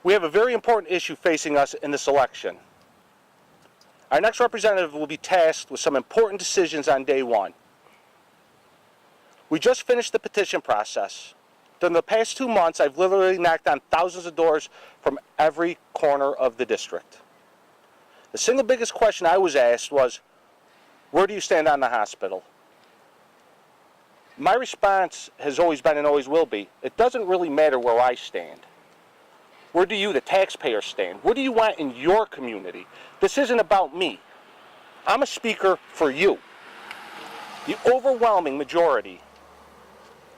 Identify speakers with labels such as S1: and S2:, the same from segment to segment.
S1: We have a very important issue facing us in this election. Our next representative will be tasked with some important decisions on day one. We just finished the petition process. During the past 2 months, I've literally knocked on thousands of doors from every corner of the district. The single biggest question I was asked was, where do you stand on the hospital? My response has always been and always will be, it doesn't really matter where I stand. Where do you, the taxpayer, stand? What do you want in your community? This isn't about me. I'm a speaker for you. The overwhelming majority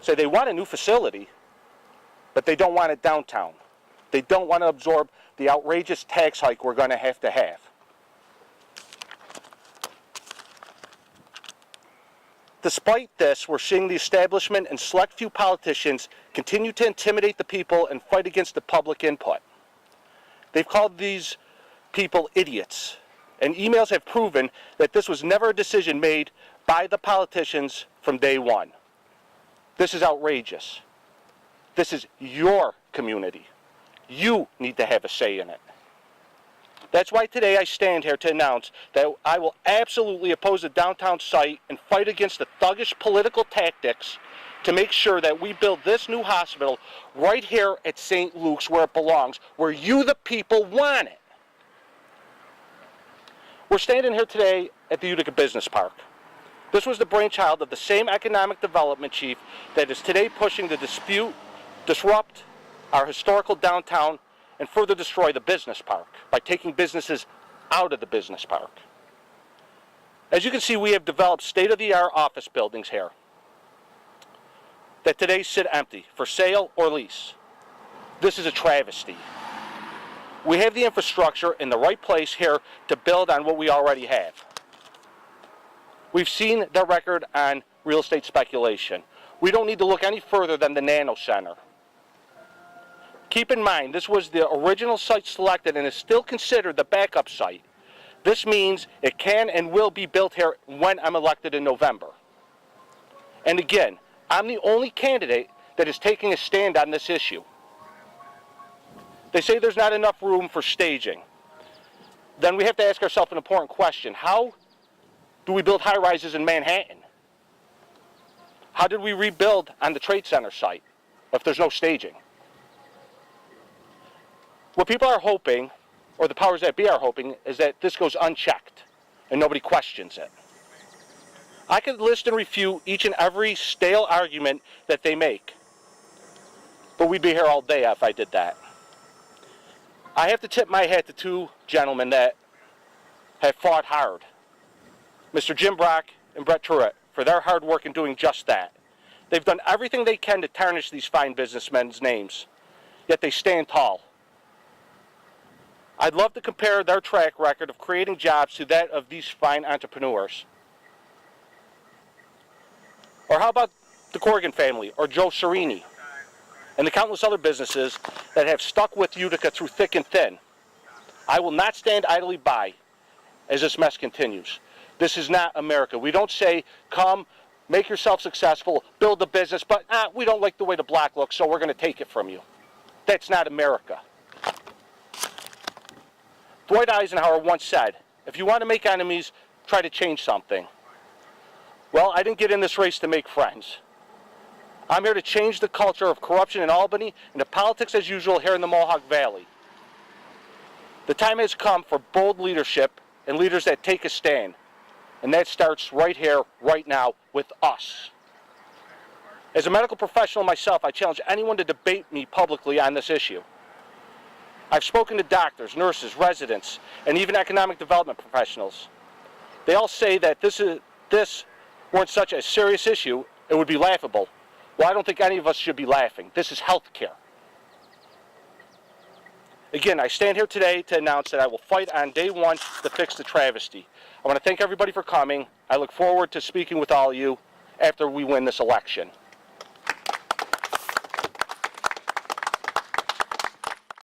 S1: say they want a new facility, but they don't want it downtown. They don't want to absorb the outrageous tax hike we're going to have. Despite this, we're seeing the establishment and select few politicians continue to intimidate the people and fight against the public input. They've called these people idiots, and emails have proven that this was never a decision made by the politicians from day one. This is outrageous. This is your community. You need to have a say in it. That's why today I stand here to announce that I will absolutely oppose the downtown site and fight against the thuggish political tactics to make sure that we build this new hospital right here at St. Luke's where it belongs, where you the people want it. We're standing here today at the Utica Business Park. This was the brainchild of the same economic development chief that is today pushing to disrupt our historical downtown and further destroy the business park by taking businesses out of the business park. As you can see, we have developed state-of-the-art office buildings here that today sit empty for sale or lease. This is a travesty. We have the infrastructure in the right place here to build on what we already have. We've seen the record on real estate speculation. We don't need to look any further than the Nano Center. Keep in mind, this was the original site selected and is still considered the backup site. This means it can and will be built here when I'm elected in November. And again, I'm the only candidate that is taking a stand on this issue. They say there's not enough room for staging. Then we have to ask ourselves an important question. How do we build high-rises in Manhattan? How did we rebuild on the Trade Center site if there's no staging? What people are hoping, or the powers that be are hoping, is that this goes unchecked and nobody questions it. I could list and refute each and every stale argument that they make, but we'd be here all day if I did that. I have to tip my hat to two gentlemen that have fought hard, Mr. Jim Brock and Brett Truitt, for their hard work in doing just that. They've done everything they can to tarnish these fine businessmen's names, yet they stand tall. I'd love to compare their track record of creating jobs to that of these fine entrepreneurs. Or how about the Corrigan family, or Joe Serini, and the countless other businesses that have stuck with Utica through thick and thin. I will not stand idly by as this mess continues. This is not America. We don't say, come, make yourself successful, build a business, but we don't like the way the block looks, so we're going to take it from you. That's not America. Dwight Eisenhower once said, if you want to make enemies, try to change something. Well, I didn't get in this race to make friends. I'm here to change the culture of corruption in Albany and the politics as usual here in the Mohawk Valley. The time has come for bold leadership and leaders that take a stand. And that starts right here, right now, with us. As a medical professional myself, I challenge anyone to debate me publicly on this issue. I've spoken to doctors, nurses, residents, and even economic development professionals. They all say that this weren't such a serious issue, it would be laughable. Well, I don't think any of us should be laughing. This is health care. Again, I stand here today to announce that I will fight on day one to fix the travesty. I want to thank everybody for coming. I look forward to speaking with all of you after we win this election.